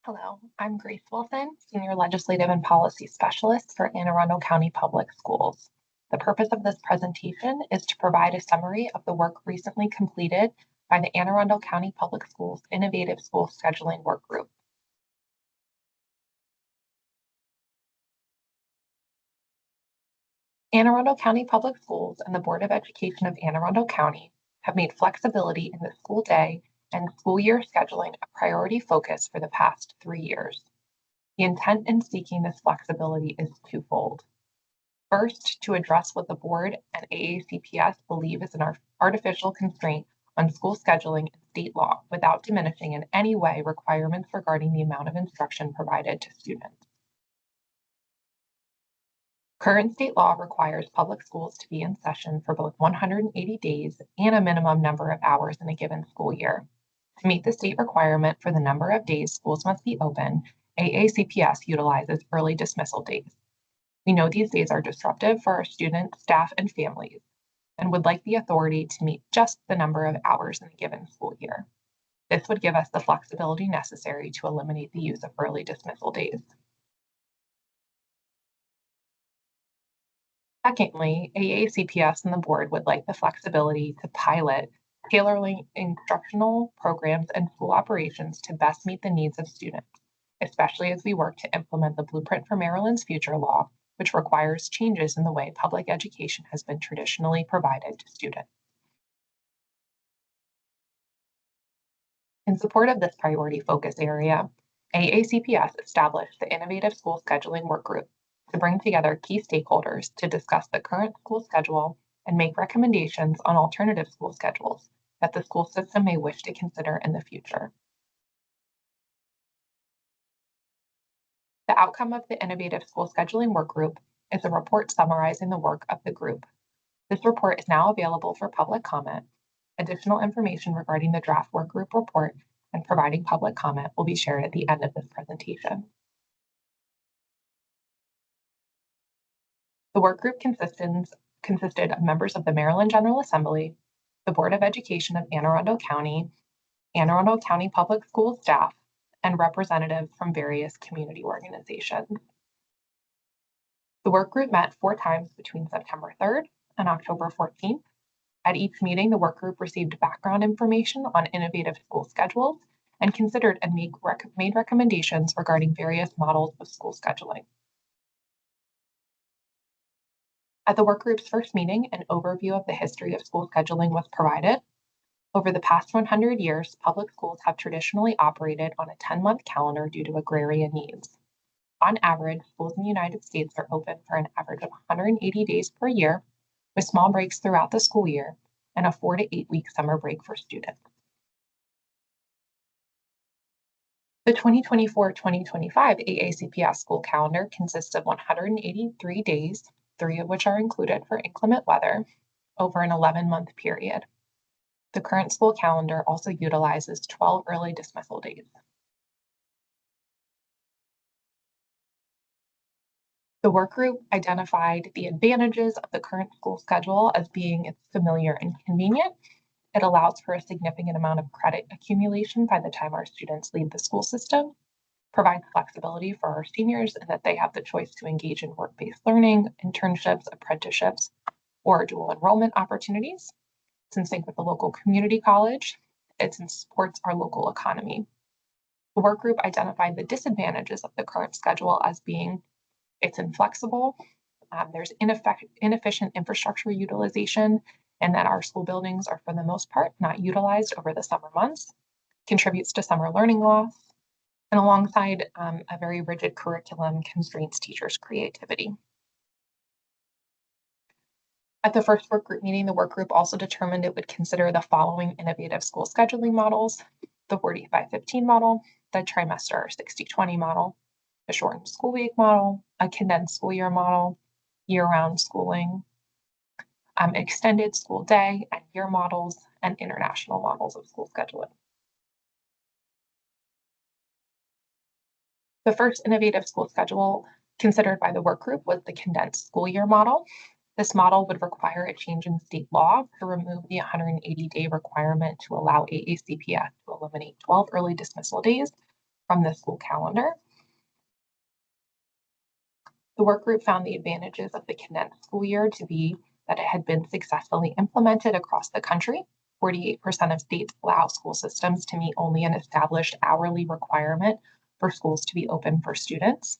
Hello, I'm Grace Wilson, Senior Legislative and Policy Specialist for Anne Arundel County Public Schools. The purpose of this presentation is to provide a summary of the work recently completed by the Anne Arundel County Public Schools Innovative School Scheduling Work Group. Anne Arundel County Public Schools and the Board of Education of Anne Arundel County have made flexibility in the school day and school year scheduling a priority focus for the past 3 years. The intent in seeking this flexibility is twofold. First, to address what the board and AACPS believe is an artificial constraint on school scheduling and state law without diminishing in any way requirements regarding the amount of instruction provided to students. Current state law requires public schools to be in session for both 180 days and a minimum number of hours in a given school year. To meet the state requirement for the number of days schools must be open, AACPS utilizes early dismissal days. We know these days are disruptive for our students, staff, and families, and would like the authority to meet just the number of hours in a given school year. This would give us the flexibility necessary to eliminate the use of early dismissal days. Secondly, AACPS and the board would like the flexibility to pilot tailoring instructional programs and school operations to best meet the needs of students, especially as we work to implement the Blueprint for Maryland's Future law, which requires changes in the way public education has been traditionally provided to students. In support of this priority focus area, AACPS established the Innovative School Scheduling Work Group to bring together key stakeholders to discuss the current school schedule and make recommendations on alternative school schedules that the school system may wish to consider in the future. The outcome of the Innovative School Scheduling Work Group is a report summarizing the work of the group. This report is now available for public comment. Additional information regarding the draft work group report and providing public comment will be shared at the end of this presentation. The work group consisted of members of the Maryland General Assembly, the Board of Education of Anne Arundel County Public Schools staff, and representatives from various community organizations. The work group met 4 times between September 3rd and October 14th. At each meeting, the work group received background information on innovative school schedules and considered and made recommendations regarding various models of school scheduling. At the work group's first meeting, an overview of the history of school scheduling was provided. Over the past 100 years, public schools have traditionally operated on a 10-month calendar due to agrarian needs. On average, schools in the United States are open for an average of 180 days per year, with small breaks throughout the school year and a 4 to 8 week summer break for students. The 2024-2025 AACPS school calendar consists of 183 days, 3 of which are included for inclement weather, over an 11-month period. The current school calendar also utilizes 12 early dismissal days. The work group identified the advantages of the current school schedule as being it's familiar and convenient. It allows for a significant amount of credit accumulation by the time our students leave the school system, provides flexibility for our seniors in that they have the choice to engage in work-based learning, internships, apprenticeships, or dual enrollment opportunities. It's in sync with the local community college. It supports our local economy. The work group identified the disadvantages of the current schedule as being it's inflexible, there's inefficient infrastructure utilization, and that our school buildings are for the most part not utilized over the summer months, contributes to summer learning loss, and alongside a very rigid curriculum constraints teachers' creativity. At the first work group meeting, the work group also determined it would consider the following innovative school scheduling models: the 45-15 model, the trimester 60-20 model, the shortened school week model, a condensed school year model, year-round schooling, extended school day and year models, and international models of school scheduling. The first innovative school schedule considered by the work group was the condensed school year model. This model would require a change in state law to remove the 180-day requirement to allow AACPS to eliminate 12 early dismissal days from the school calendar. The work group found the advantages of the condensed school year to be that it had been successfully implemented across the country. 48% of states allow school systems to meet only an established hourly requirement for schools to be open for students.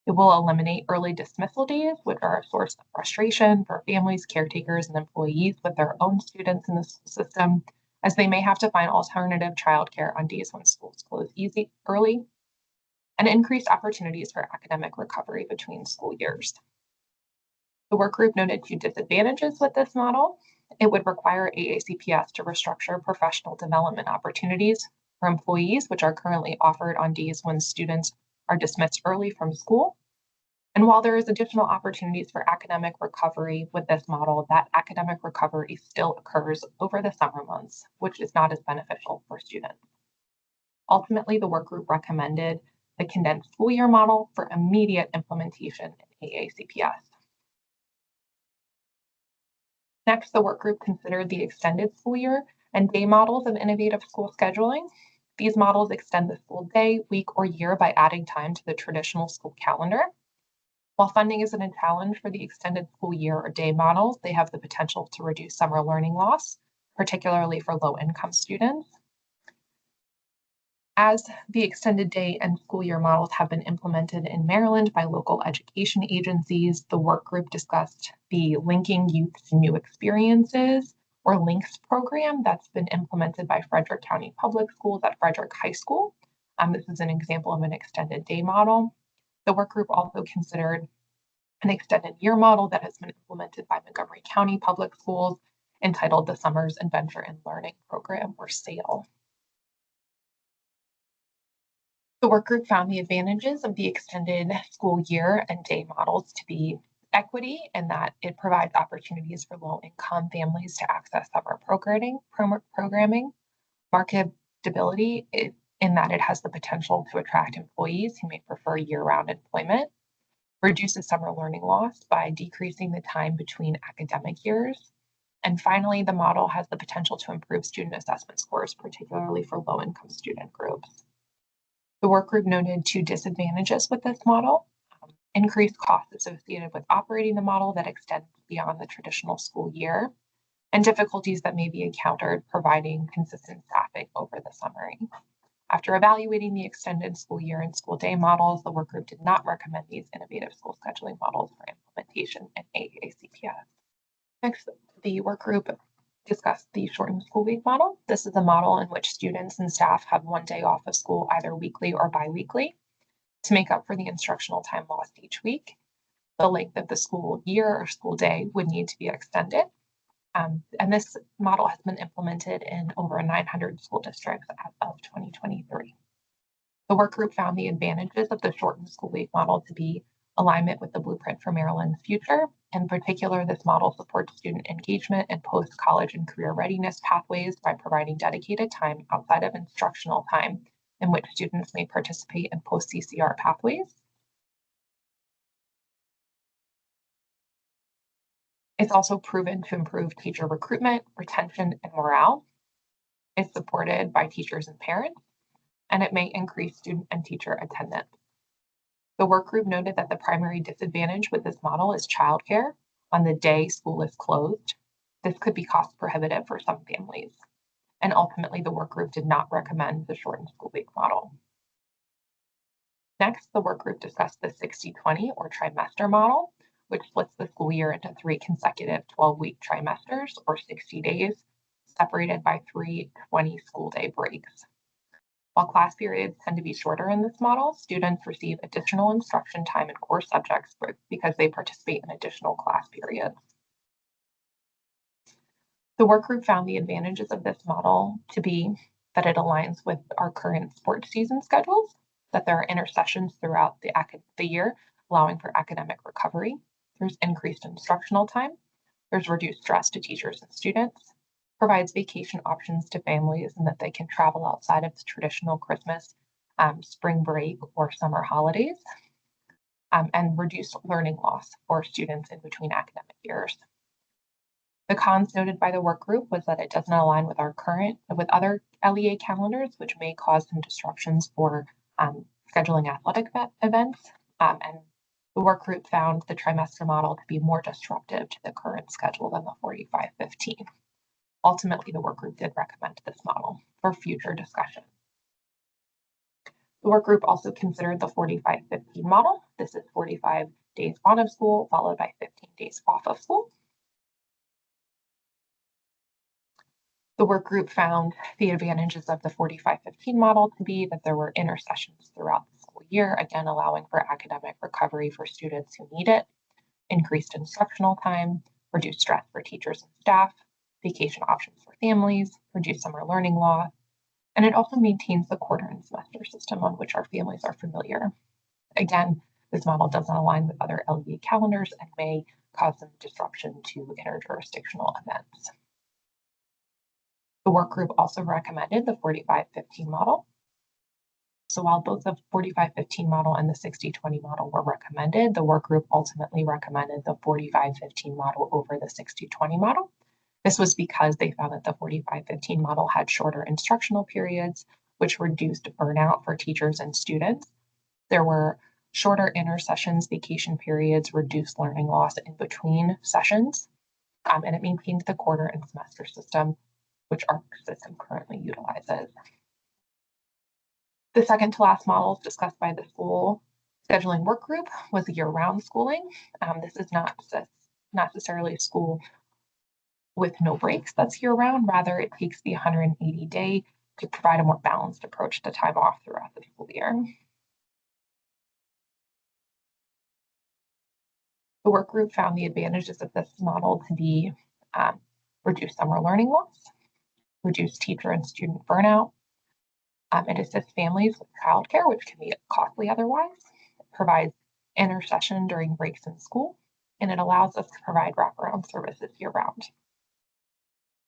It will eliminate early dismissal days, which are a source of frustration for families, caretakers, and employees with their own students in the school system, as they may have to find alternative childcare on days when schools close early, and increased opportunities for academic recovery between school years. The work group noted two disadvantages with this model. It would require AACPS to restructure professional development opportunities for employees, which are currently offered on days when students are dismissed early from school. And while there is additional opportunities for academic recovery with this model, that academic recovery still occurs over the summer months, which is not as beneficial for students. Ultimately, the work group recommended the condensed school year model for immediate implementation in AACPS. Next, the work group considered the extended school year and day models of innovative school scheduling. These models extend the school day, week, or year by adding time to the traditional school calendar. While funding isn't a challenge for the extended school year or day models, they have the potential to reduce summer learning loss, particularly for low-income students. As the extended day and school year models have been implemented in Maryland by local education agencies, the work group discussed the Linking Youth to New Experiences, or LINKS program that's been implemented by Frederick County Public Schools at Frederick High School. This is an example of an extended day model. The work group also considered an extended year model that has been implemented by Montgomery County Public Schools, entitled the Summers Adventure and Learning Program, or SAIL. The work group found the advantages of the extended school year and day models to be equity, in that it provides opportunities for low-income families to access summer programming, marketability, in that it has the potential to attract employees who may prefer year-round employment, reduces summer learning loss by decreasing the time between academic years, and finally, the model has the potential to improve student assessment scores, particularly for low-income student groups. The work group noted two disadvantages with this model: increased costs associated with operating the model that extends beyond the traditional school year, and difficulties that may be encountered providing consistent staffing over the summer. After evaluating the extended school year and school day models, the work group did not recommend these innovative school scheduling models for implementation in AACPS. Next, the work group discussed the shortened school week model. This is a model in which students and staff have one day off of school either weekly or biweekly to make up for the instructional time lost each week. The length of the school year or school day would need to be extended. And this model has been implemented in over 900 school districts as of 2023. The work group found the advantages of the shortened school week model to be alignment with the Blueprint for Maryland's Future. In particular, this model supports student engagement and post-college and career readiness pathways by providing dedicated time outside of instructional time in which students may participate in post-CCR pathways. It's also proven to improve teacher recruitment, retention, and morale. It's supported by teachers and parents, and it may increase student and teacher attendance. The work group noted that the primary disadvantage with this model is childcare on the day school is closed. This could be cost prohibitive for some families. And ultimately, the work group did not recommend the shortened school week model. Next, the work group discussed the 60-20 or trimester model, which splits the school year into 3 consecutive 12-week trimesters or 60 days, separated by 3 20-school day breaks. While class periods tend to be shorter in this model, students receive additional instruction time in core subjects because they participate in additional class periods. The work group found the advantages of this model to be that it aligns with our current sports season schedules, that there are intersessions throughout the year, allowing for academic recovery. There's increased instructional time. There's reduced stress to teachers and students, provides vacation options to families, and that they can travel outside of the traditional Christmas, spring break, or summer holidays, and reduced learning loss for students in between academic years. The cons noted by the work group was that it doesn't align with other LEA calendars, which may cause some disruptions for scheduling athletic events, and the work group found the trimester model to be more disruptive to the current schedule than the 45-15. Ultimately, the work group did recommend this model for future discussion. The work group also considered the 45-15 model. This is 45 days on of school, followed by 15 days off of school. The work group found the advantages of the 45-15 model to be that there were intersessions throughout the school year, again, allowing for academic recovery for students who need it, increased instructional time, reduced stress for teachers and staff, vacation options for families, reduced summer learning loss, and it also maintains the quarter and semester system on which our families are familiar. Again, this model doesn't align with other LEA calendars and may cause some disruption to interjurisdictional events. The work group also recommended the 45-15 model. So while both the 45-15 model and the 60-20 model were recommended, the work group ultimately recommended the 45-15 model over the 60-20 model. This was because they found that the 45-15 model had shorter instructional periods, which reduced burnout for teachers and students. There were shorter intersessions, vacation periods, reduced learning loss in between sessions, and it maintained the quarter and semester system, which our system currently utilizes. The second to last models discussed by the school scheduling work group was year-round schooling. This is not necessarily school with no breaks that's year-round. Rather, it takes the 180-day to provide a more balanced approach to time off throughout the school year. The work group found the advantages of this model to be reduced summer learning loss, reduced teacher and student burnout. It assists families with childcare, which can be costly otherwise. It provides intersession during breaks in school, and it allows us to provide wraparound services year-round.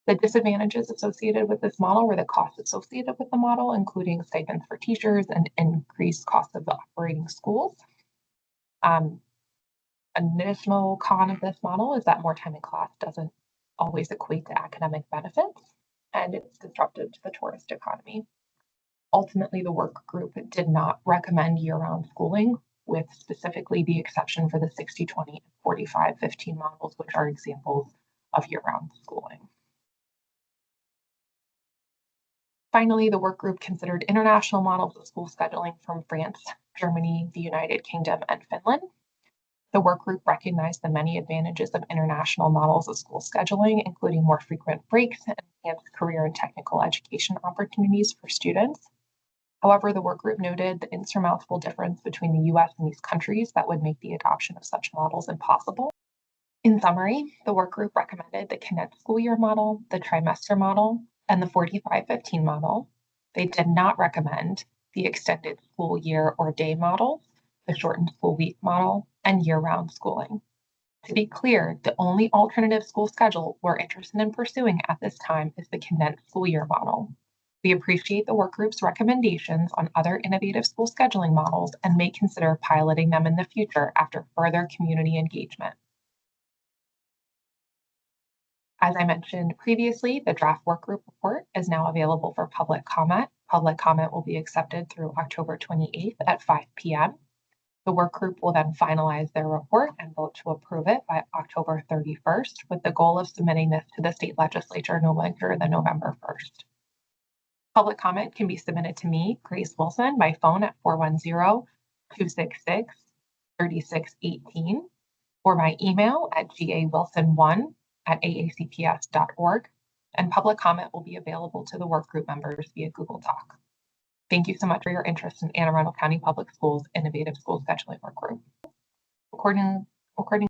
The disadvantages associated with this model were the costs associated with the model, including stipends for teachers and increased costs of operating schools. An additional con of this model is that more time in class doesn't always equate to academic benefits, and it's disruptive to the tourist economy. Ultimately, the work group did not recommend year-round schooling, with specifically the exception for the 60-20 and 45-15 models, which are examples of year-round schooling. Finally, the work group considered international models of school scheduling from France, Germany, the United Kingdom, and Finland. The work group recognized the many advantages of international models of school scheduling, including more frequent breaks and enhanced career and technical education opportunities for students. However, the work group noted the insurmountable difference between the US and these countries that would make the adoption of such models impossible. In summary, the work group recommended the condensed school year model, the trimester model, and the 45-15 model. They did not recommend the extended school year or day model, the shortened school week model, and year-round schooling. To be clear, the only alternative school schedule we're interested in pursuing at this time is the condensed school year model. We appreciate the work group's recommendations on other innovative school scheduling models and may consider piloting them in the future after further community engagement. As I mentioned previously, the draft work group report is now available for public comment. Public comment will be accepted through October 28th at 5 p.m. The work group will then finalize their report and vote to approve it by October 31st, with the goal of submitting this to the state legislature no later than November 1st. Public comment can be submitted to me, Grace Wilson, by phone at 410-266-3618 or by email at gawilson1@aacps.org, and public comment will be available to the work group members via Google Doc. Thank you so much for your interest in Anne Arundel County Public Schools Innovative School Scheduling Work Group. According